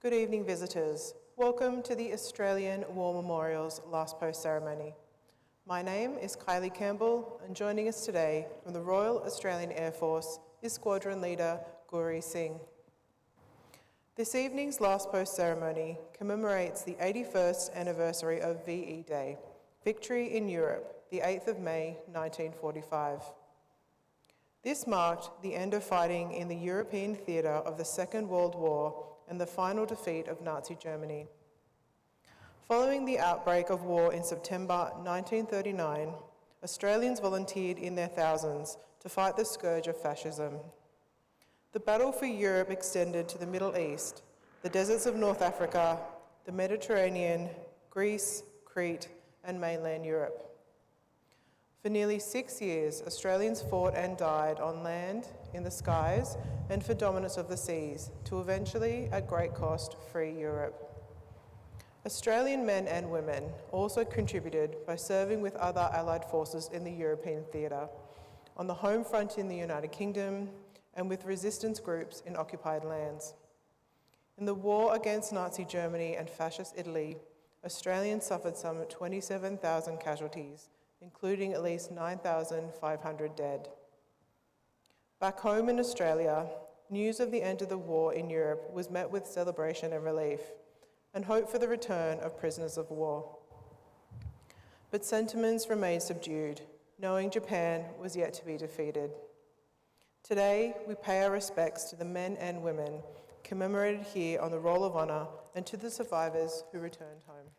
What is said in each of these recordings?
Good evening, visitors. Welcome to the Australian War Memorial's Last Post ceremony. My name is Kylie Campbell, and joining us today from the Royal Australian Air Force is Squadron Leader Gauri Singh. This evening's Last Post ceremony commemorates the 81st anniversary of VE Day, Victory in Europe, the 8th of May 1945. This marked the end of fighting in the European theatre of the Second World War and the final defeat of Nazi Germany. Following the outbreak of war in September 1939, Australians volunteered in their thousands to fight the scourge of fascism. The battle for Europe extended to the Middle East, the deserts of North Africa, the Mediterranean, Greece, Crete, and mainland Europe. For nearly 6 years, Australians fought and died on land, in the skies, and for dominance of the seas, to eventually, at great cost, free Europe. Australian men and women also contributed by serving with other Allied forces in the European theatre, on the home front in the United Kingdom, and with resistance groups in occupied lands. In the war against Nazi Germany and Fascist Italy, Australians suffered some 27,000 casualties, including at least 9,500 dead. Back home in Australia, news of the end of the war in Europe was met with celebration and relief, and hope for the return of prisoners of war. But sentiments remained subdued, knowing Japan was yet to be defeated. Today, we pay our respects to the men and women commemorated here on the Roll of Honour and to the survivors who returned home.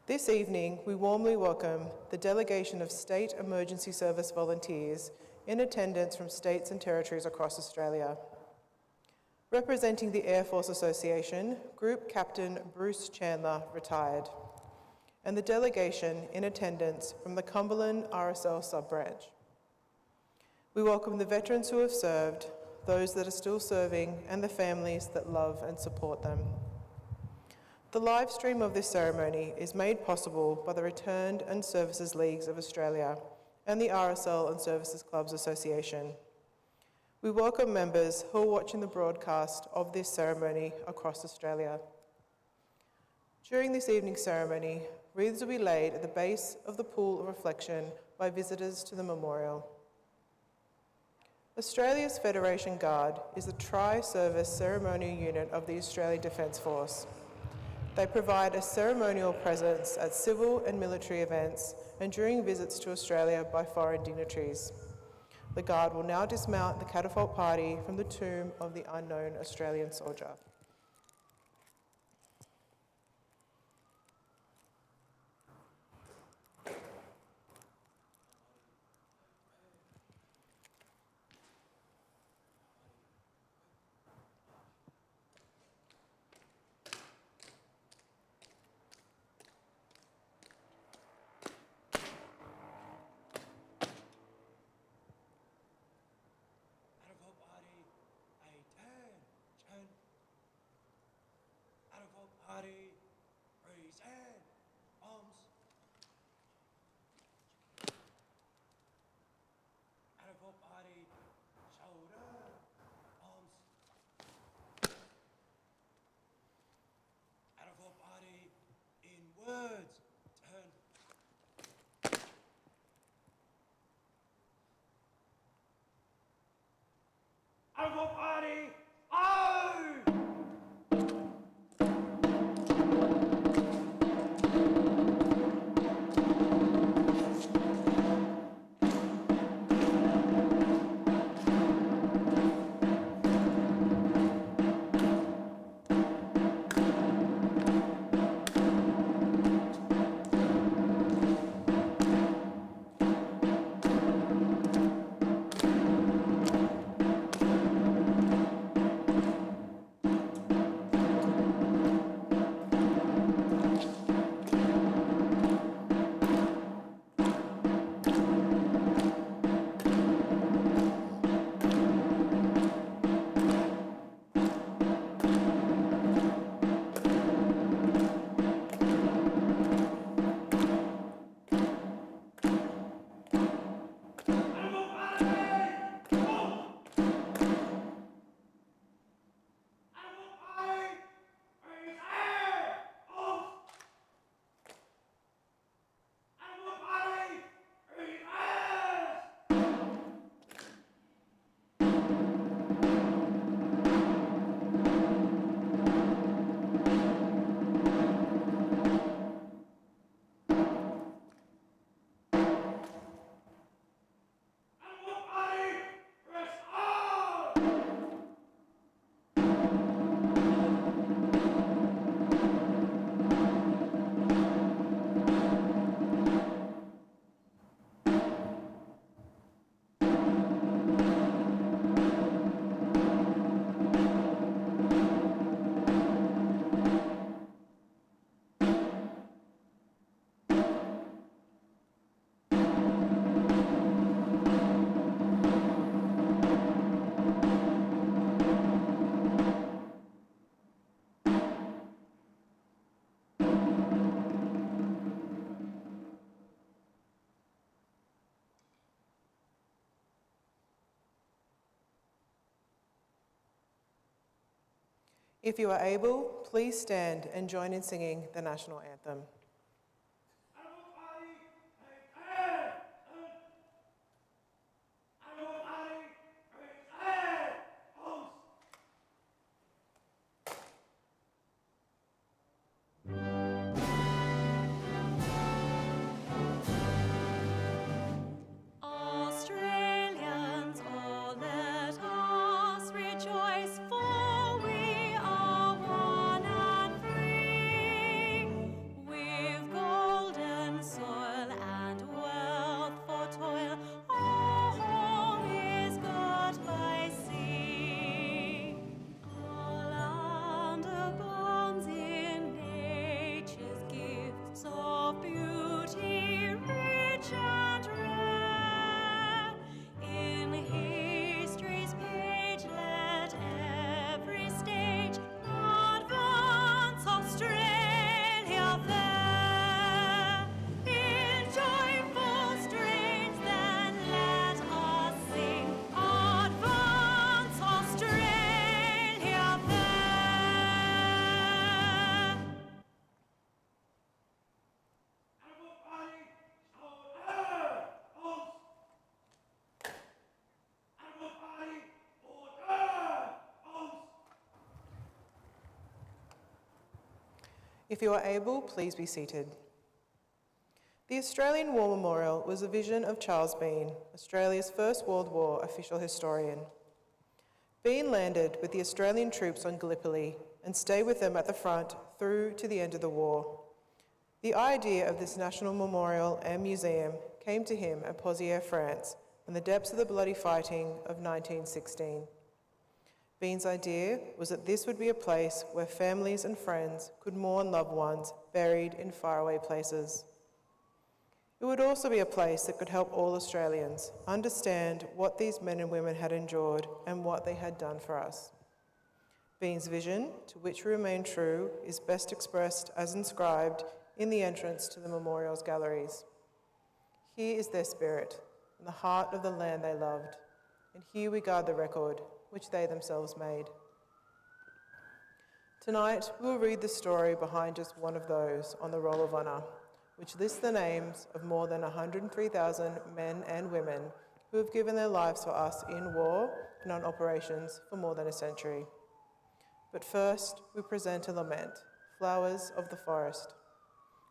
This evening, we warmly welcome the delegation of State Emergency Service volunteers in attendance from states and territories across Australia. Representing the Air Force Association, Group Captain Bruce Chandler, retired, and the delegation in attendance from the Cumberland RSL sub-branch. We welcome the veterans who have served, those that are still serving, and the families that love and support them. The live stream of this ceremony is made possible by the Returned and Services Leagues of Australia and the RSL and Services Clubs Association. We welcome members who are watching the broadcast of this ceremony across Australia. During this evening's ceremony, wreaths will be laid at the base of the pool of reflection by visitors to the memorial. Australia's Federation Guard is the tri-service ceremonial unit of the Australian Defence Force. They provide a ceremonial presence at civil and military events and during visits to Australia by foreign dignitaries. The Guard will now dismount the catapult party from the tomb of the unknown Australian soldier. If you are able, please stand and join in singing the national anthem. If you are able, please be seated. The Australian War Memorial was a vision of Charles Bean, Australia's First World War official historian. Bean landed with the Australian troops on Gallipoli and stayed with them at the front through to the end of the war. The idea of this national memorial and museum came to him at Pozières, France, in the depths of the bloody fighting of 1916. Bean's idea was that this would be a place where families and friends could mourn loved ones buried in faraway places. It would also be a place that could help all Australians understand what these men and women had endured and what they had done for us. Bean's vision, to which we remain true, is best expressed as inscribed in the entrance to the memorial's galleries. Here is their spirit, in the heart of the land they loved, and here we guard the record which they themselves made. Tonight, we will read the story behind just one of those on the Roll of Honour, which lists the names of more than 103,000 men and women who have given their lives for us in war and on operations for more than a century. But first, we present a lament, Flowers of the Forest.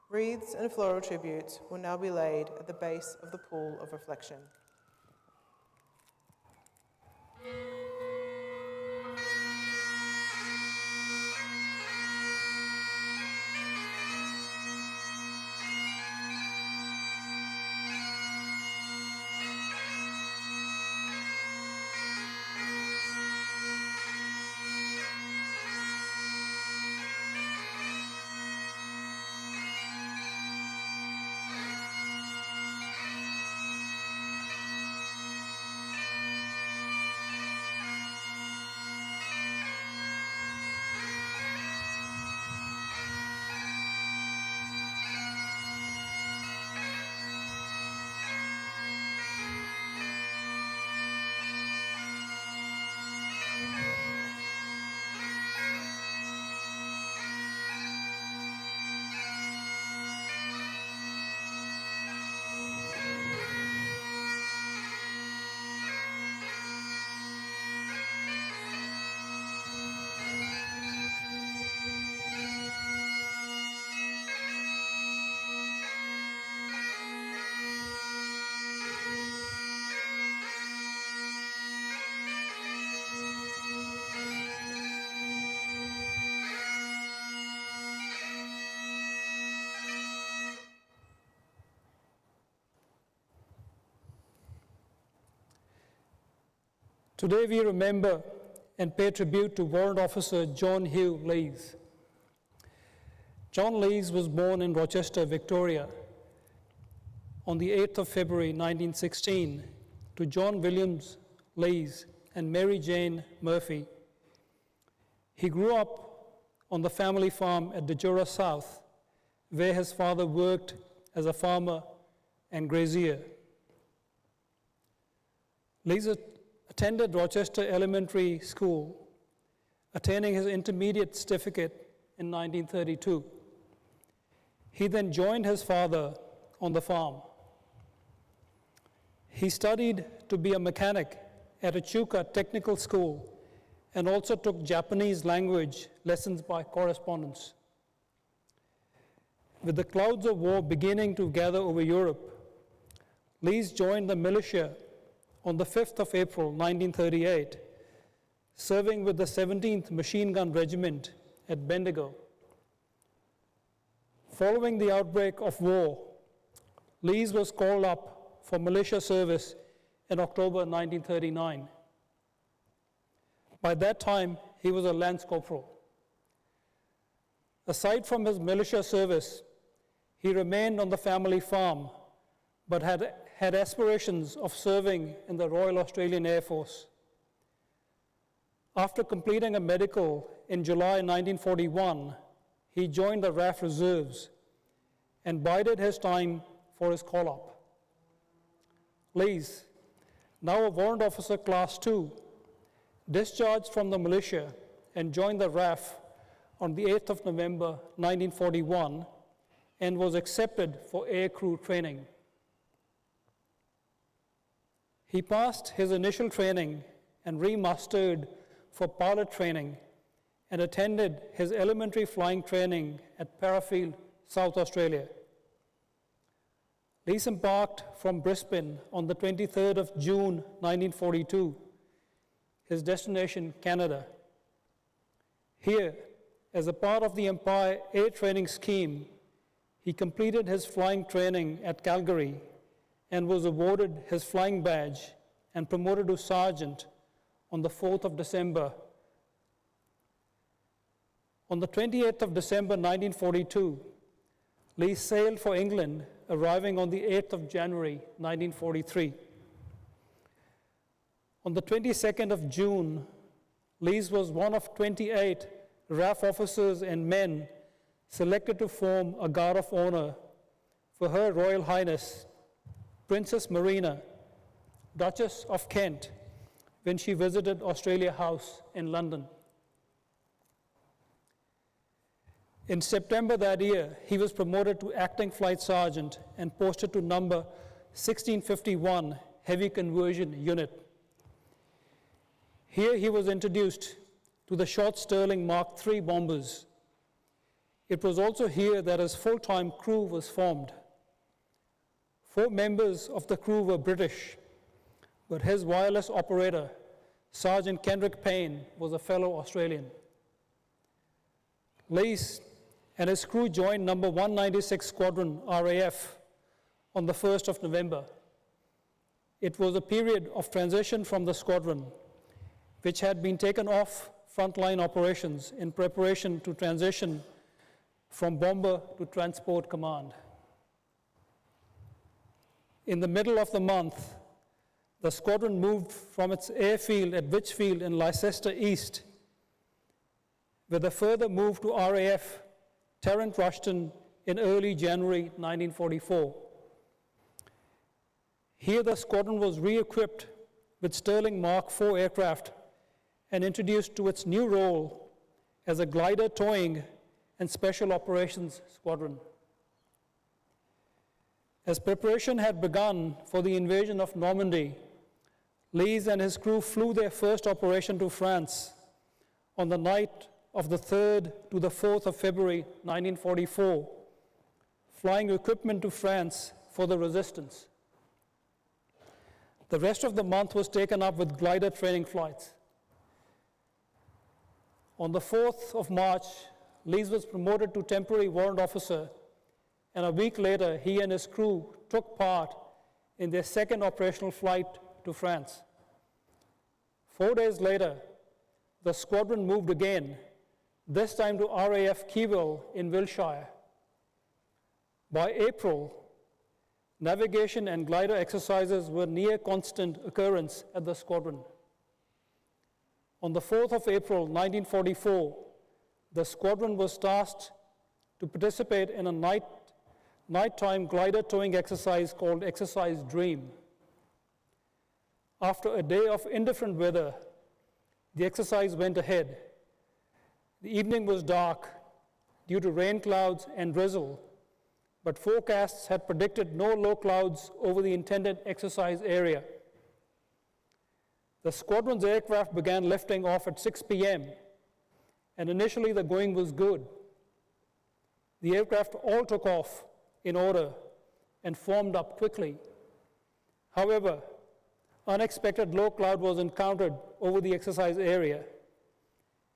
Wreaths and floral tributes will now be laid at the base of the pool of reflection. Today we remember and pay tribute to Warrant Officer John Hugh Lees. John Lees was born in Rochester, Victoria, on the 8th of February 1916 to John Williams Lees and Mary Jane Murphy. He grew up on the family farm at Dejura South, where his father worked as a farmer and grazier. Lees attended Rochester Elementary School attaining his intermediate certificate in 1932. He then joined his father on the farm. He studied to be a mechanic at Echuca Technical School and also took Japanese language lessons by correspondence. With the clouds of war beginning to gather over Europe, Lees joined the militia on the 5th of April, 1938, serving with the 17th Machine Gun Regiment at Bendigo. Following the outbreak of war, Lees was called up for militia service in October 1939. By that time, he was a Lance Corporal. Aside from his militia service, he remained on the family farm, but had aspirations of serving in the Royal Australian Air Force. After completing a medical in July 1941, he joined the RAF Reserves and bided his time for his call-up. Lees, now a Warrant Officer Class 2, discharged from the militia and joined the RAF on the 8th of November 1941 and was accepted for aircrew training. He passed his initial training and remustered for pilot training and attended his elementary flying training at Parafield, South Australia. Lees embarked from Brisbane on the 23rd of June 1942, his destination Canada. Here, as a part of the Empire Air Training Scheme, he completed his flying training at Calgary and was awarded his flying badge and promoted to sergeant on the 4th of December. On the 28th of December 1942, Lee sailed for England, arriving on the 8th of January 1943. On the 22nd of June, Lees was one of 28 RAF officers and men selected to form a Guard of Honor for Her Royal Highness, Princess Marina, Duchess of Kent, when she visited Australia House in London. In September that year, he was promoted to acting flight sergeant and posted to number 1651 Heavy Conversion Unit. Here he was introduced to the short Stirling Mark III bombers. It was also here that his full-time crew was formed. 4 members of the crew were British, but his wireless operator, Sergeant Kendrick Payne, was a fellow Australian. Lees and his crew joined number 196 Squadron RAF on the 1st of November. It was a period of transition from the squadron, which had been taken off frontline operations in preparation to transition from bomber to transport command. In the middle of the month, the squadron moved from its airfield at Wychfield in Leicester East, with a further move to RAF Terrent Rushton in early January 1944. Here the squadron was re-equipped with Stirling Mark IV aircraft and introduced to its new role as a glider towing and special operations squadron. As preparation had begun for the invasion of Normandy, Lees and his crew flew their first operation to France on the night of the 3rd to the 4th of February 1944, flying equipment to France for the resistance. The rest of the month was taken up with glider training flights. On the 4th of March, Lees was promoted to temporary warrant officer, and a week later, he and his crew took part in their second operational flight to France. 4 days later, the squadron moved again, this time to RAF Keeville in Wiltshire. By April, navigation and glider exercises were near constant occurrence at the squadron. On the 4th of April 1944, the squadron was tasked to participate in a nighttime glider towing exercise called Exercise Dream. After a day of indifferent weather, the exercise went ahead, The evening was dark due to rain clouds and drizzle, but forecasts had predicted no low clouds over the intended exercise area. The squadron's aircraft began lifting off at 6 p.m., and initially the going was good. The aircraft all took off in order and formed up quickly. However, unexpected low cloud was encountered over the exercise area,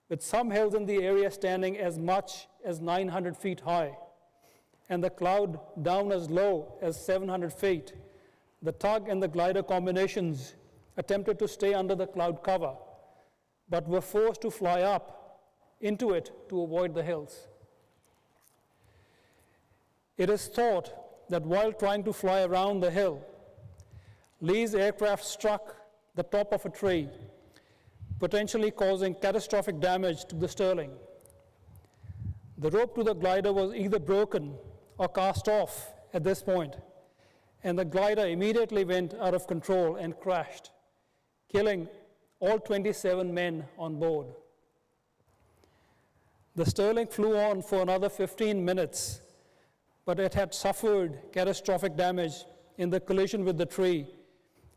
with some hills in the area standing as much as 900 feet high, and the cloud down as low as 700 feet. The tug and the glider combinations attempted to stay under the cloud cover, but were forced to fly up into it to avoid the hills. It is thought that while trying to fly around the hill, Lee's aircraft struck the top of a tree, potentially causing catastrophic damage to the Sterling. The rope to the glider was either broken or cast off at this point, and the glider immediately went out of control and crashed, killing all 27 men on board. The Sterling flew on for another 15 minutes, but it had suffered catastrophic damage in the collision with the tree,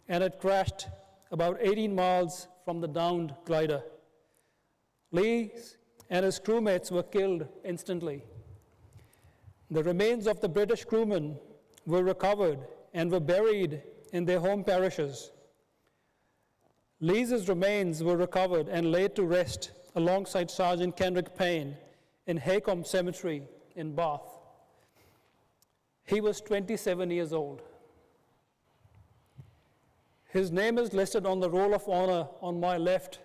and it crashed about 18 miles from the downed glider. Lee and his crewmates were killed instantly. The remains of the British crewmen were recovered and were buried in their home parishes. Lee's remains were recovered and laid to rest alongside Sergeant Kendrick Payne in Haycombe Cemetery in Bath. He was 27 years old. His name is listed on the Roll of Honour on my left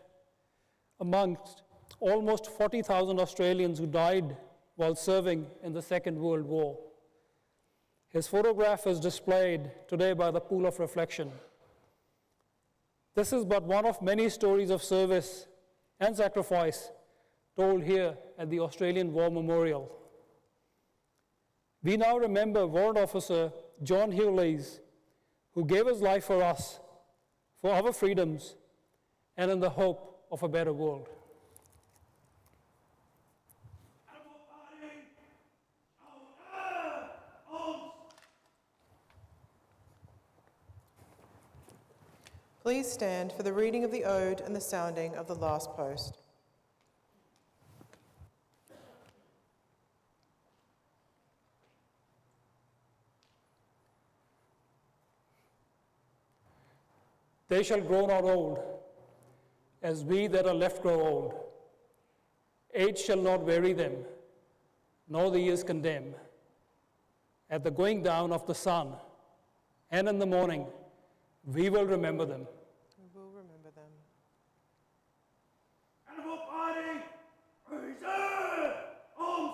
amongst almost 40,000 Australians who died while serving in the Second World War. His photograph is displayed today by the Pool of Reflection. This is but one of many stories of service and sacrifice told here at the Australian War Memorial. We now remember Warrant Officer John Hugh, who gave his life for us, for our freedoms, and in the hope of a better world. Please stand for the reading of the Ode and the sounding of the last post. They shall grow not old, as we that are left grow old. Age shall not weary them, nor the years condemn. At the going down of the sun, and in the morning, we will remember them. We will remember them. Animal party, reserve, arms.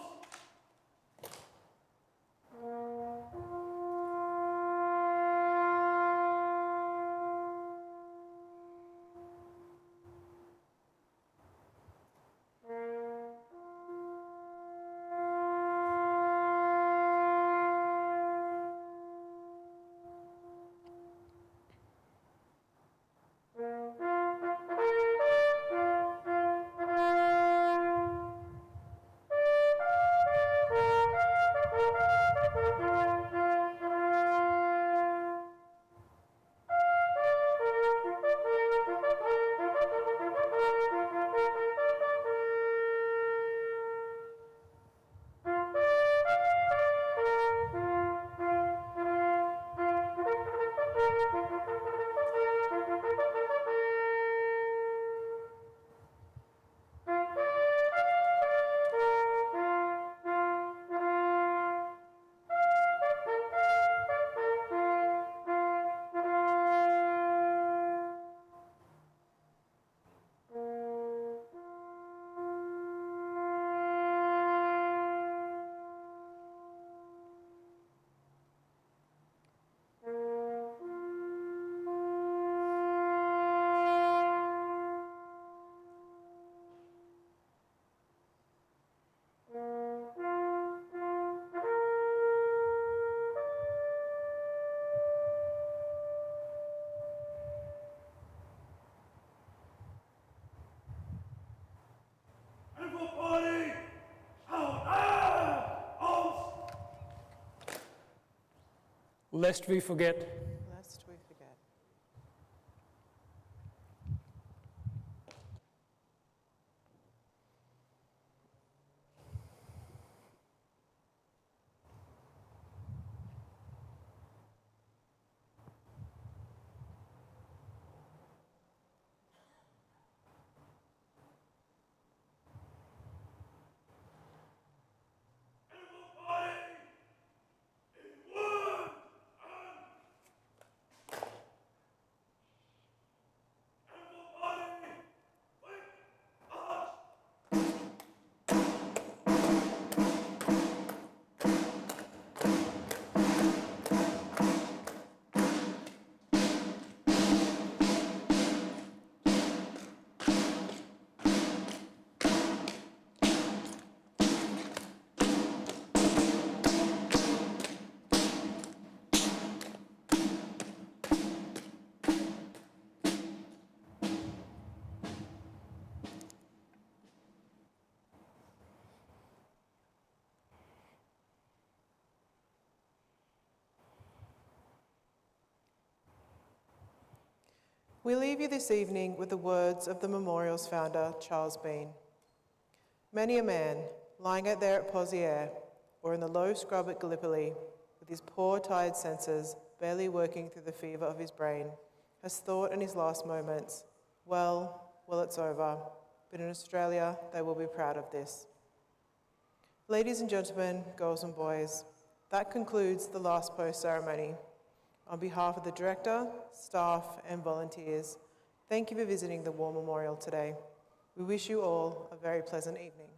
lest we forget. Lest we forget. We leave you this evening with the words of the memorial's founder, Charles Bean. Many a man, lying out there at Pozières or in the low scrub at Gallipoli, with his poor tired senses barely working through the fever of his brain, has thought in his last moments, well, it's over, but in Australia they will be proud of this. Ladies and gentlemen, girls and boys, that concludes the last post ceremony. On behalf of the Director, staff and volunteers, thank you for visiting the War Memorial today. We wish you all a very pleasant evening.